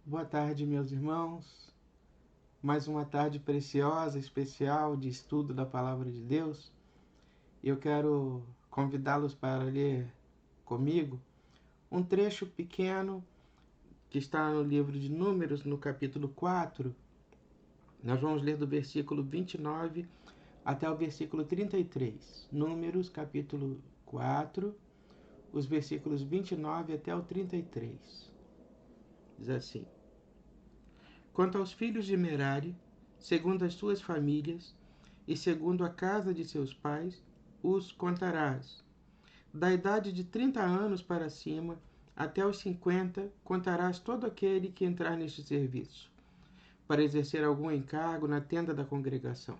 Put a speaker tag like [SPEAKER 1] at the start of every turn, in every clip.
[SPEAKER 1] Boa tarde, meus irmãos. Mais uma tarde preciosa, especial de estudo da Palavra de Deus. Eu quero convidá-los para ler comigo um trecho pequeno que está no livro de Números, no capítulo 4. Nós vamos ler do versículo 29 até o versículo 33. Números, capítulo 4, os versículos 29 até o 33. Diz assim: Quanto aos filhos de Merari, segundo as suas famílias e segundo a casa de seus pais, os contarás. Da idade de 30 anos para cima, até os 50, contarás todo aquele que entrar neste serviço, para exercer algum encargo na tenda da congregação.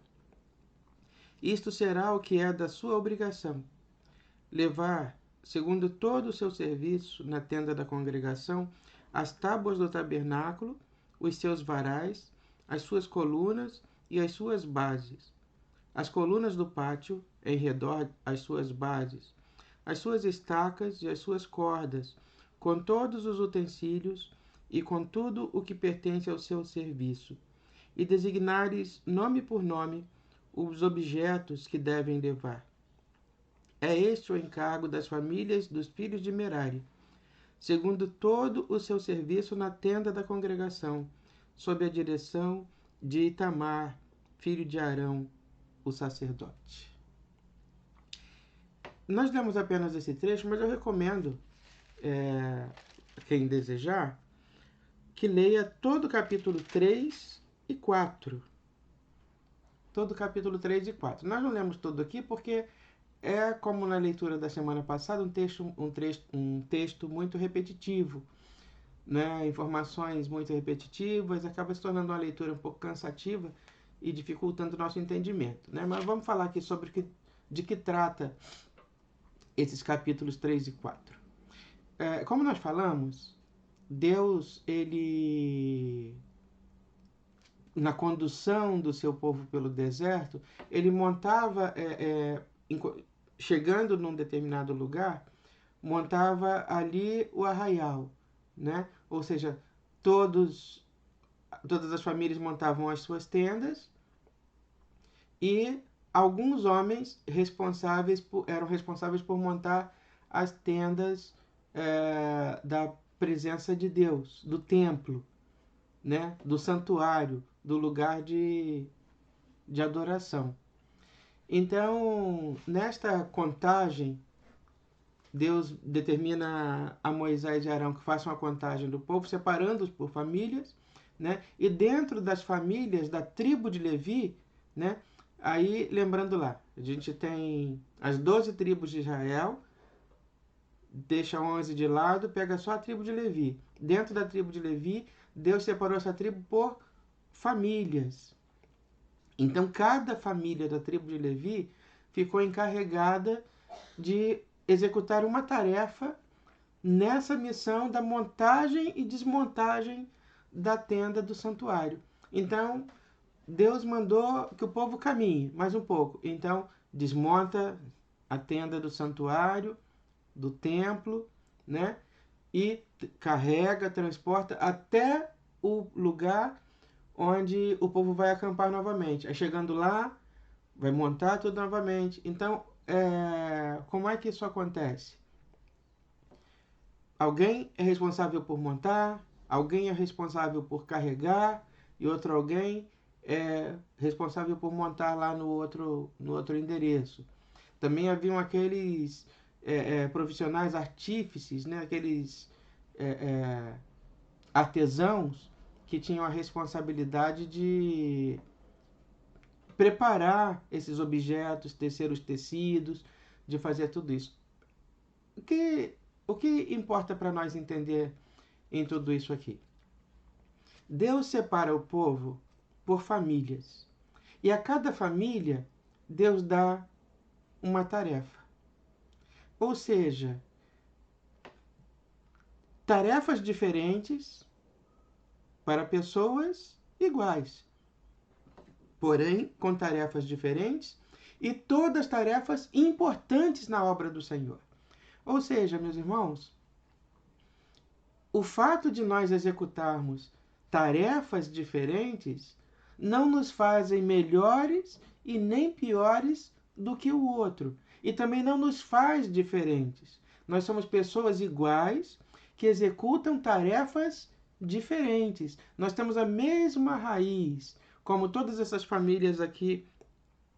[SPEAKER 1] Isto será o que é da sua obrigação: levar, segundo todo o seu serviço na tenda da congregação, as tábuas do tabernáculo, os seus varais, as suas colunas e as suas bases, as colunas do pátio em redor às suas bases, as suas estacas e as suas cordas, com todos os utensílios e com tudo o que pertence ao seu serviço, e designares nome por nome os objetos que devem levar. É este o encargo das famílias dos filhos de Merari, segundo todo o seu serviço na tenda da congregação, sob a direção de Itamar, filho de Arão, o sacerdote. Nós lemos apenas esse trecho, mas eu recomendo, quem desejar, que leia todo o capítulo 3 e 4. Todo o capítulo 3 e 4. Nós não lemos tudo aqui porque é, como na leitura da semana passada, um texto muito repetitivo, né? Informações muito repetitivas, acaba se tornando uma leitura um pouco cansativa e dificultando o nosso entendimento, né? Mas vamos falar aqui sobre de que trata esses capítulos 3 e 4. Como nós falamos, Deus, ele, na condução do seu povo pelo deserto, ele montava, chegando num determinado lugar, montava ali o arraial, né? Ou seja, todas as famílias montavam as suas tendas e alguns homens eram responsáveis por montar as tendas da presença de Deus, do templo, né? Do santuário, do lugar de adoração. Então, nesta contagem, Deus determina a Moisés e Arão que façam a contagem do povo, separando-os por famílias, né? E dentro das famílias da tribo de Levi, né? Aí, lembrando lá, a gente tem as 12 tribos de Israel, deixa 11 de lado, pega só a tribo de Levi. Dentro da tribo de Levi, Deus separou essa tribo por famílias. Então, cada família da tribo de Levi ficou encarregada de executar uma tarefa nessa missão da montagem e desmontagem da tenda do santuário. Então, Deus mandou que o povo caminhe mais um pouco. Então, desmonta a tenda do santuário, do templo, né? E carrega, transporta até o lugar onde o povo vai acampar novamente. Aí chegando lá, vai montar tudo novamente. Então, como é que isso acontece? Alguém é responsável por montar, alguém é responsável por carregar e outro alguém é responsável por montar lá no outro endereço. Também haviam aqueles profissionais artífices, né? Aqueles artesãos que tinham a responsabilidade de preparar esses objetos, tecer os tecidos, de fazer tudo isso. O que importa para nós entender em tudo isso aqui? Deus separa o povo por famílias. E a cada família, Deus dá uma tarefa. Ou seja, tarefas diferentes para pessoas iguais, porém com tarefas diferentes e todas tarefas importantes na obra do Senhor. Ou seja, meus irmãos, o fato de nós executarmos tarefas diferentes não nos fazem melhores e nem piores do que o outro. E também não nos faz diferentes. Nós somos pessoas iguais que executam tarefas diferentes. Nós temos a mesma raiz, como todas essas famílias aqui,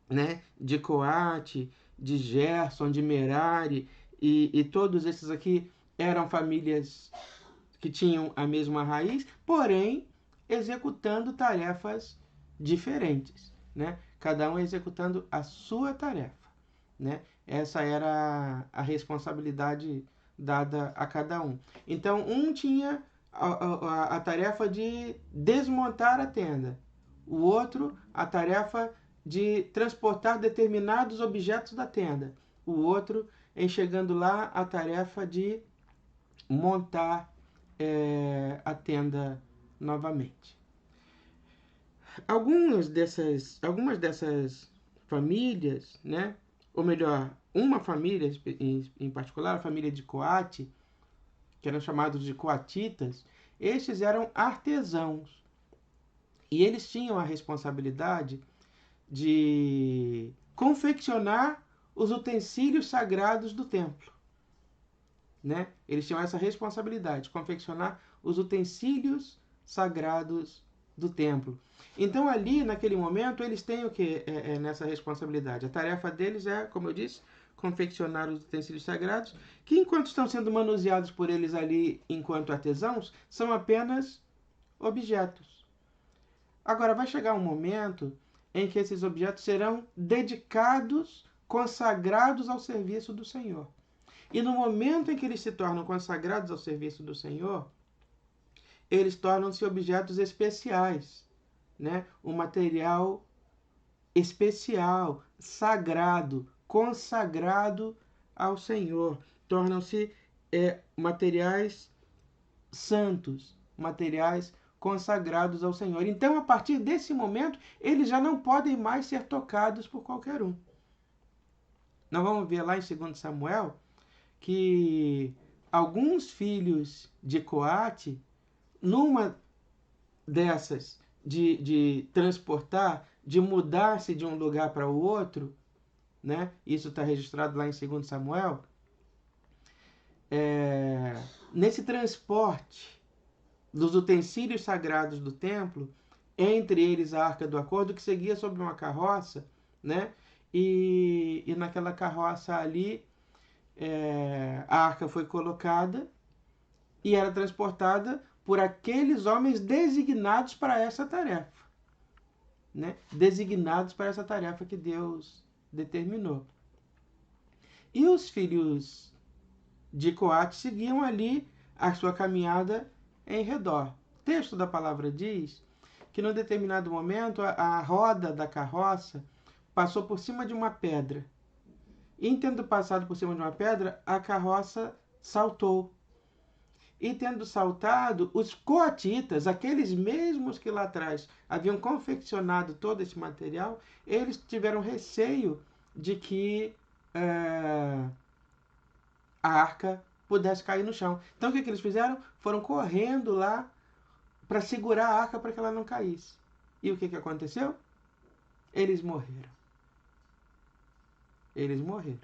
[SPEAKER 1] né, de Coate, de Gerson, de Merari, e todos esses aqui eram famílias que tinham a mesma raiz, porém executando tarefas diferentes, né? Cada um executando a sua tarefa, né? Essa era a responsabilidade dada a cada um. Então, um tinha a tarefa de desmontar a tenda, o outro a tarefa de transportar determinados objetos da tenda, o outro, em chegando lá, a tarefa de montar a tenda novamente. Algumas dessas famílias, né? Ou melhor, uma família em particular, a família de Coate, que eram chamados de coatitas, estes eram artesãos. E eles tinham a responsabilidade de confeccionar os utensílios sagrados do templo. Né? Eles tinham essa responsabilidade de confeccionar os utensílios sagrados do templo. Então, ali, naquele momento, eles têm o que nessa responsabilidade? A tarefa deles é, como eu disse, confeccionar os utensílios sagrados, que enquanto estão sendo manuseados por eles ali enquanto artesãos, são apenas objetos. Agora, vai chegar um momento em que esses objetos serão dedicados, consagrados ao serviço do Senhor. E no momento em que eles se tornam consagrados ao serviço do Senhor, eles tornam-se objetos especiais, né? Um material especial, sagrado, consagrado ao Senhor. Tornam-se materiais santos, materiais consagrados ao Senhor. Então, a partir desse momento, eles já não podem mais ser tocados por qualquer um. Nós vamos ver lá em 2 Samuel que alguns filhos de Coate, numa dessas de transportar, de mudar-se de um lugar para o outro, né? Isso está registrado lá em 2 Samuel. Nesse transporte dos utensílios sagrados do templo, entre eles a Arca do Acordo, que seguia sobre uma carroça, né? E naquela carroça ali, a arca foi colocada e era transportada por aqueles homens designados para essa tarefa, né? Designados para essa tarefa que Deus determinou. E os filhos de Coate seguiam ali a sua caminhada em redor. O texto da palavra diz que num determinado momento a roda da carroça passou por cima de uma pedra. E tendo passado por cima de uma pedra, a carroça saltou. E tendo saltado, os coatitas, aqueles mesmos que lá atrás haviam confeccionado todo esse material, eles tiveram receio de que a arca pudesse cair no chão. Então o que eles fizeram? Foram correndo lá para segurar a arca para que ela não caísse. E o que aconteceu? Eles morreram. Eles morreram.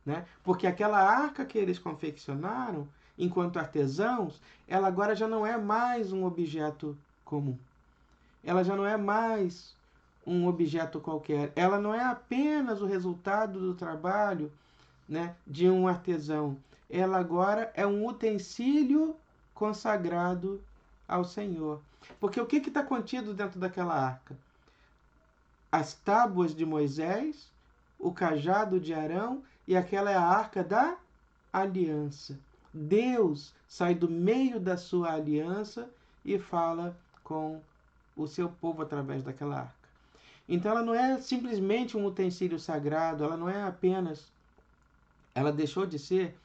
[SPEAKER 1] Né? Porque aquela arca que eles confeccionaram, enquanto artesãos, ela agora já não é mais um objeto comum. Ela já não é mais um objeto qualquer. Ela não é apenas o resultado do trabalho, né, de um artesão. Ela agora é um utensílio consagrado ao Senhor. Porque o que está contido dentro daquela arca? As tábuas de Moisés, o cajado de Arão, e aquela é a arca da aliança. Deus sai do meio da sua aliança e fala com o seu povo através daquela arca. Então ela não é simplesmente um utensílio sagrado, ela não é apenas... Ela deixou de ser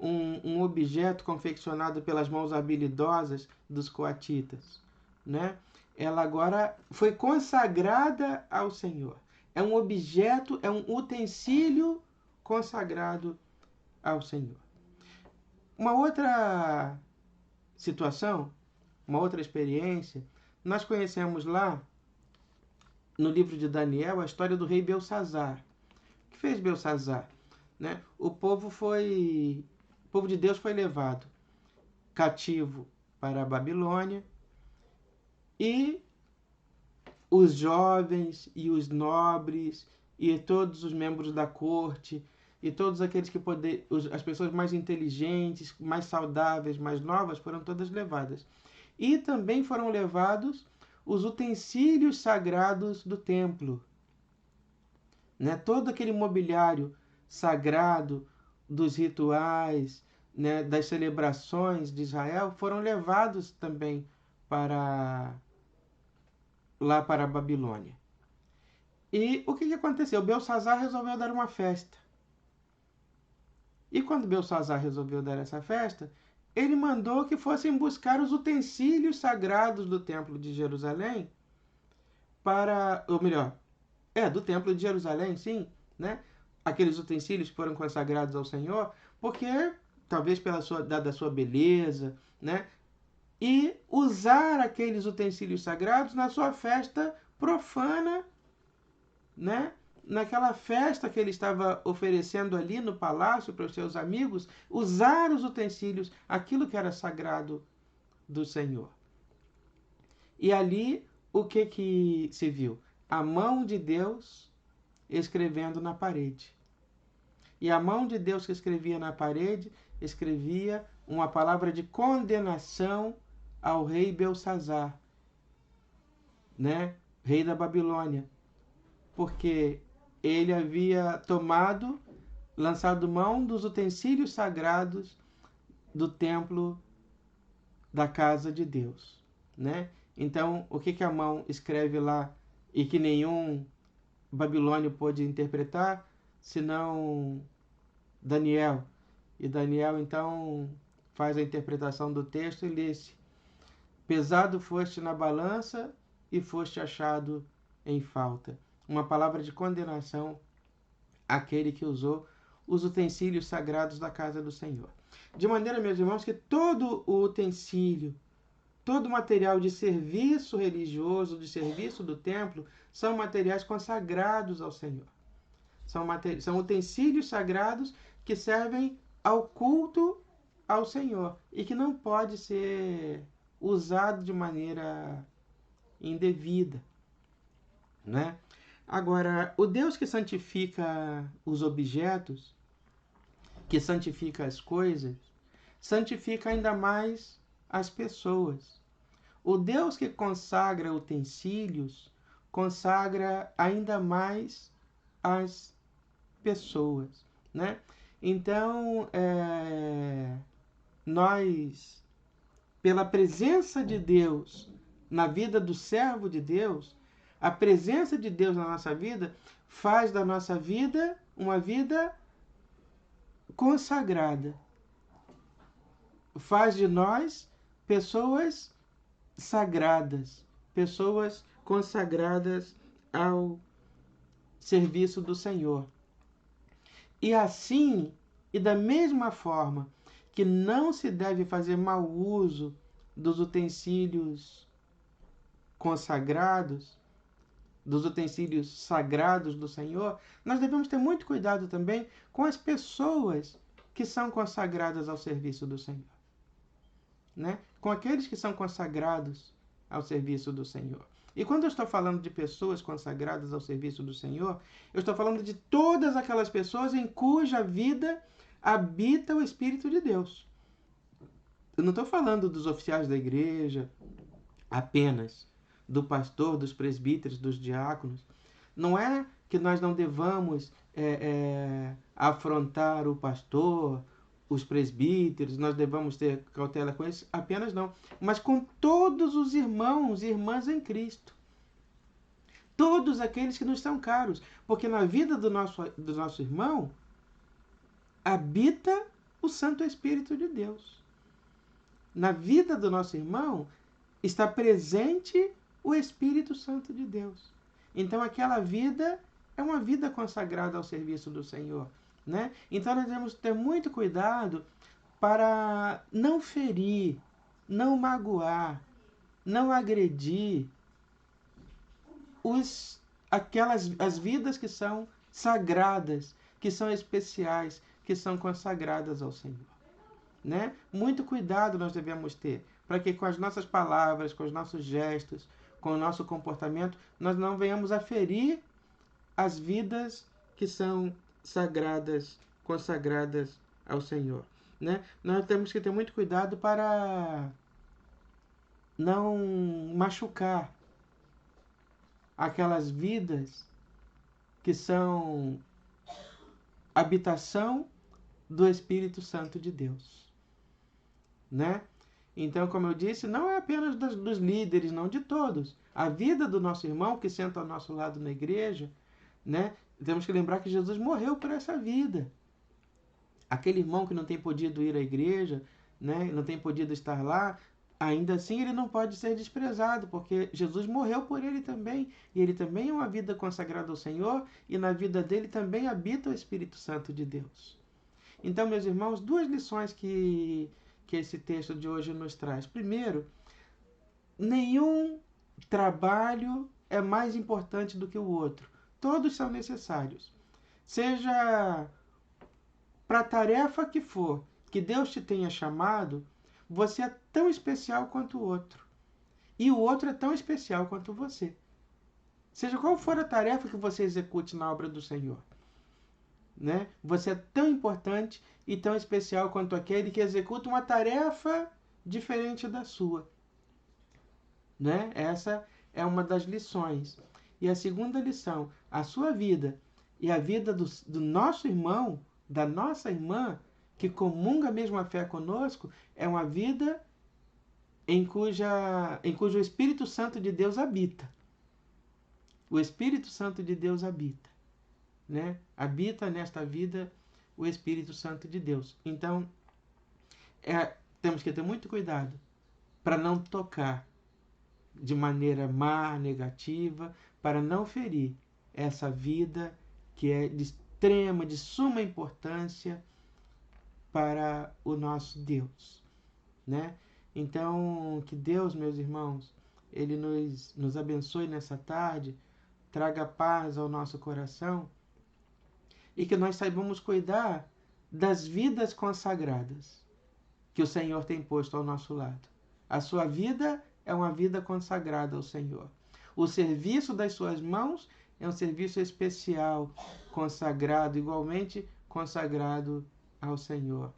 [SPEAKER 1] um objeto confeccionado pelas mãos habilidosas dos coatitas, né? Ela agora foi consagrada ao Senhor. É um objeto, é um utensílio consagrado ao Senhor. Uma outra situação, uma outra experiência. Nós conhecemos lá, no livro de Daniel, a história do rei Belsazar. O que fez Belsazar? Né? O povo de Deus foi levado cativo para a Babilônia e os jovens e os nobres e todos os membros da corte e todos aqueles que as pessoas mais inteligentes, mais saudáveis, mais novas, foram todas levadas. E também foram levados os utensílios sagrados do templo. Né? Todo aquele mobiliário sagrado dos rituais, né, das celebrações de Israel, foram levados também lá para a Babilônia. E o que aconteceu? Belsazar resolveu dar uma festa. E quando Belsazar resolveu dar essa festa, ele mandou que fossem buscar os utensílios sagrados do Templo de Jerusalém do Templo de Jerusalém, sim, né? Aqueles utensílios que foram consagrados ao Senhor, porque talvez dada a sua beleza, né? E usar aqueles utensílios sagrados na sua festa profana, né? Naquela festa que ele estava oferecendo ali no palácio para os seus amigos, usar os utensílios, aquilo que era sagrado do Senhor. E ali, o que se viu? A mão de Deus escrevendo na parede. E a mão de Deus que escrevia na parede, escrevia uma palavra de condenação ao rei Belsazar, né? Rei da Babilônia. Porque ele havia lançado mão dos utensílios sagrados do templo da casa de Deus, né? Então, o que a mão escreve lá e que nenhum babilônio pôde interpretar, senão Daniel. E Daniel, então, faz a interpretação do texto e lê-se: pesado foste na balança e foste achado em falta. Uma palavra de condenação àquele que usou os utensílios sagrados da casa do Senhor. De maneira, meus irmãos, que todo o utensílio, todo o material de serviço religioso, de serviço do templo, são materiais consagrados ao Senhor. São utensílios sagrados que servem ao culto ao Senhor e que não pode ser usado de maneira indevida, né? Agora, o Deus que santifica os objetos, que santifica as coisas, santifica ainda mais as pessoas. O Deus que consagra utensílios, consagra ainda mais as pessoas, né? Então, nós, pela presença de Deus na vida do servo de Deus, a presença de Deus na nossa vida faz da nossa vida uma vida consagrada. Faz de nós pessoas sagradas, pessoas consagradas ao serviço do Senhor. E assim, e da mesma forma que não se deve fazer mau uso dos utensílios consagrados, dos utensílios sagrados do Senhor, nós devemos ter muito cuidado também com as pessoas que são consagradas ao serviço do Senhor, né? Com aqueles que são consagrados ao serviço do Senhor. E quando eu estou falando de pessoas consagradas ao serviço do Senhor, eu estou falando de todas aquelas pessoas em cuja vida habita o Espírito de Deus. Eu não estou falando dos oficiais da igreja apenas, do pastor, dos presbíteros, dos diáconos. Não é que nós não devamos afrontar o pastor, os presbíteros, nós devamos ter cautela com isso, apenas não. Mas com todos os irmãos e irmãs em Cristo. Todos aqueles que nos são caros. Porque na vida do nosso irmão habita o Santo Espírito de Deus. Na vida do nosso irmão está presente o Espírito Santo de Deus. Então aquela vida é uma vida consagrada ao serviço do Senhor, né? Então nós devemos ter muito cuidado para não ferir, não magoar, não agredir as vidas que são sagradas, que são especiais, que são consagradas ao Senhor. Né? Muito cuidado nós devemos ter, para que com as nossas palavras, com os nossos gestos, com o nosso comportamento, nós não venhamos a ferir as vidas que são sagradas, consagradas ao Senhor. Né? Nós temos que ter muito cuidado para não machucar aquelas vidas que são habitação do Espírito Santo de Deus. Né? Então, como eu disse, não é apenas dos líderes, não, de todos. A vida do nosso irmão que senta ao nosso lado na igreja, né? Temos que lembrar que Jesus morreu por essa vida. Aquele irmão que não tem podido ir à igreja, né? Não tem podido estar lá, ainda assim ele não pode ser desprezado, porque Jesus morreu por ele também, e ele também é uma vida consagrada ao Senhor, e na vida dele também habita o Espírito Santo de Deus. Então, meus irmãos, duas lições que esse texto de hoje nos traz. Primeiro, nenhum trabalho é mais importante do que o outro. Todos são necessários. Seja para a tarefa que for, que Deus te tenha chamado, você é tão especial quanto o outro. E o outro é tão especial quanto você. Seja qual for a tarefa que você execute na obra do Senhor. Né? Você é tão importante e tão especial quanto aquele que executa uma tarefa diferente da sua. Né? Essa é uma das lições. E a segunda lição, a sua vida e a vida do nosso irmão, da nossa irmã, que comunga a mesma fé conosco, é uma vida em cujo Espírito Santo de Deus habita. O Espírito Santo de Deus habita. Né? Habita nesta vida o Espírito Santo de Deus. Então, temos que ter muito cuidado para não tocar de maneira má, negativa, para não ferir essa vida que é de extrema, de suma importância para o nosso Deus. Né? Então, que Deus, meus irmãos, Ele nos abençoe nessa tarde, traga paz ao nosso coração, e que nós saibamos cuidar das vidas consagradas que o Senhor tem posto ao nosso lado. A sua vida é uma vida consagrada ao Senhor. O serviço das suas mãos é um serviço especial, consagrado, igualmente consagrado ao Senhor.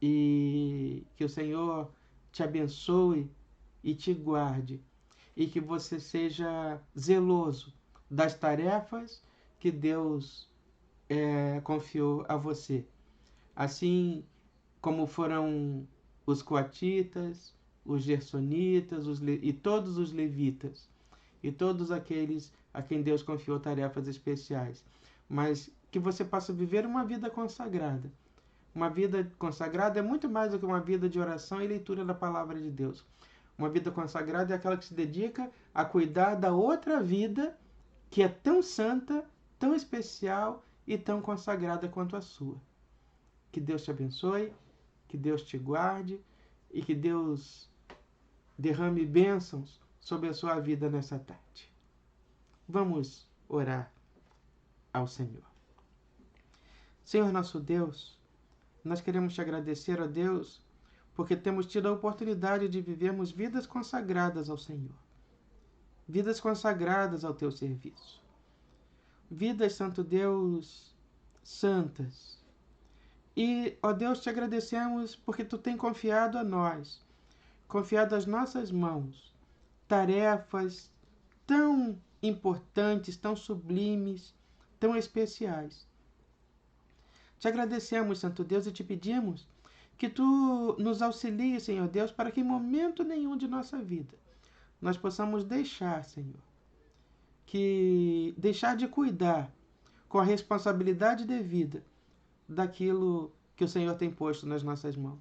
[SPEAKER 1] E que o Senhor te abençoe e te guarde, e que você seja zeloso das tarefas que Deus confiou a você. Assim como foram os coatitas, os gersonitas e todos os levitas, e todos aqueles a quem Deus confiou tarefas especiais. Mas que você possa viver uma vida consagrada. Uma vida consagrada é muito mais do que uma vida de oração e leitura da palavra de Deus. Uma vida consagrada é aquela que se dedica a cuidar da outra vida que é tão santa, tão especial e tão consagrada quanto a sua. Que Deus te abençoe, que Deus te guarde e que Deus derrame bênçãos sobre a sua vida nessa tarde. Vamos orar ao Senhor. Senhor nosso Deus, nós queremos te agradecer, ó Deus, porque temos tido a oportunidade de vivermos vidas consagradas ao Senhor. Vidas consagradas ao teu serviço. Vidas, Santo Deus, santas. E, ó Deus, te agradecemos porque tu tem confiado a nós, confiado às nossas mãos, tarefas tão importantes, tão sublimes, tão especiais. Te agradecemos, Santo Deus, e te pedimos que tu nos auxilies, Senhor Deus, para que em momento nenhum de nossa vida nós possamos deixar, Senhor, deixar de cuidar com a responsabilidade devida daquilo que o Senhor tem posto nas nossas mãos.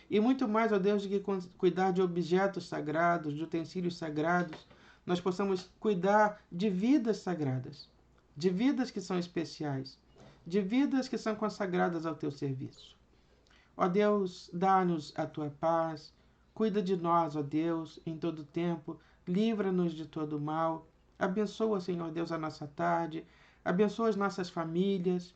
[SPEAKER 1] E muito mais, ó Deus, do que cuidar de objetos sagrados, de utensílios sagrados, nós possamos cuidar de vidas sagradas, de vidas que são especiais, de vidas que são consagradas ao teu serviço. Ó Deus, dá-nos a tua paz, Cuida de nós, ó Deus, em todo tempo. Livra-nos de todo mal. Abençoa, Senhor Deus, a nossa tarde. Abençoa as nossas famílias.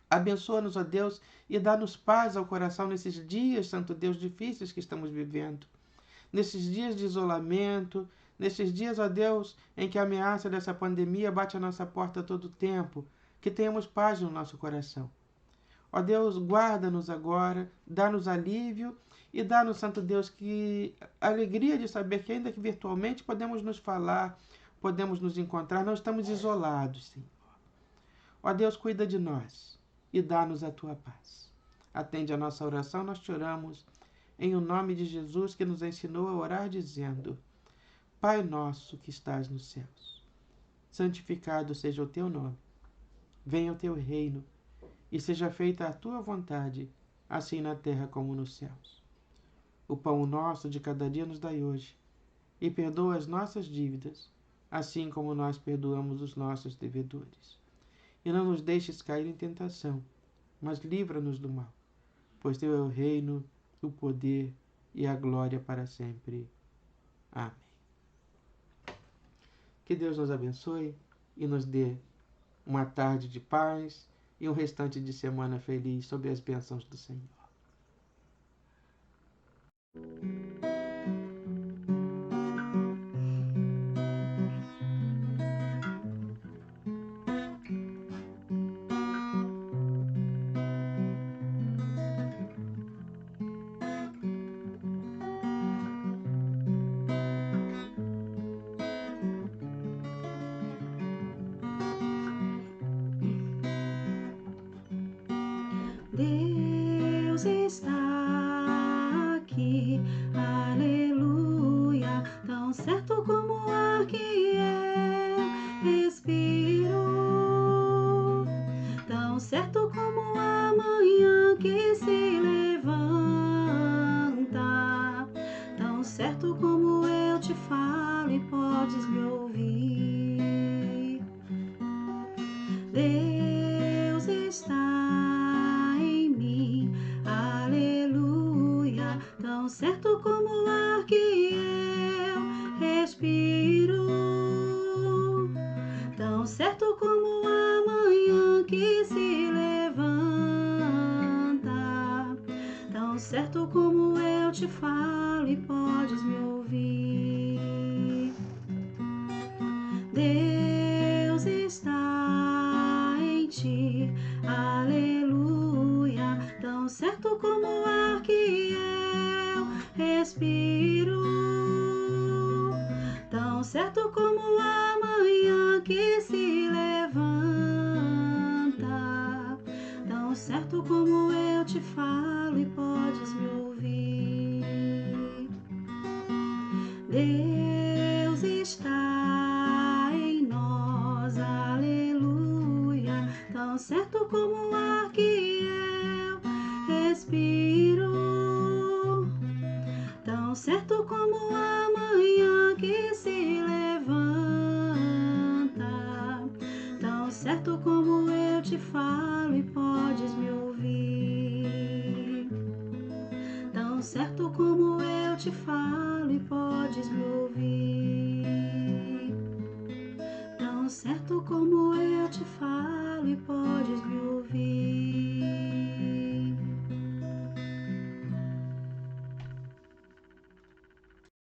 [SPEAKER 1] Abençoa-nos, ó Deus, e dá-nos paz ao coração nesses dias, Santo Deus, difíceis que estamos vivendo. Nesses dias de isolamento, nesses dias, ó Deus, em que a ameaça dessa pandemia bate à nossa porta a todo tempo, que tenhamos paz no nosso coração. Ó Deus, guarda-nos agora, dá-nos alívio e dá-nos, Santo Deus, que alegria de saber que, ainda que virtualmente, podemos nos falar, podemos nos encontrar, não estamos isolados, Senhor. Ó Deus, cuida de nós e dá-nos a tua paz. Atende a nossa oração, nós te oramos em o nome de Jesus, que nos ensinou a orar dizendo: Pai nosso que estás nos céus, santificado seja o teu nome. Venha o teu reino e seja feita a tua vontade, assim na terra como nos céus. O pão nosso de cada dia nos dai hoje, e perdoa as nossas dívidas, assim como nós perdoamos os nossos devedores. E não nos deixes cair em tentação, mas livra-nos do mal, pois teu é o reino, o poder e a glória para sempre. Amém. Que Deus nos abençoe e nos dê uma tarde de paz e um restante de semana feliz sob as bênçãos do Senhor.
[SPEAKER 2] Deus está aqui, aleluia, tão certo como o ar que eu respiro, tão certo como a manhã que se levanta, tão certo como eu te falo e podes me ouvir. Deus está tão certo como o ar que eu respiro, tão certo como a manhã que se levanta, tão certo como eu te falo e podes me ouvir. Deus está em ti, aleluia, tão certo como o ar que eu respiro, tão certo como a manhã que se levanta, tão certo como eu te falo e podes me ouvir. Deus está em nós, aleluia, tão certo como o ar que eu respiro, tão certo como a manhã que se levanta, tão certo como eu te falo e podes me ouvir, tão certo como eu te falo e podes me ouvir, tão certo como eu te falo.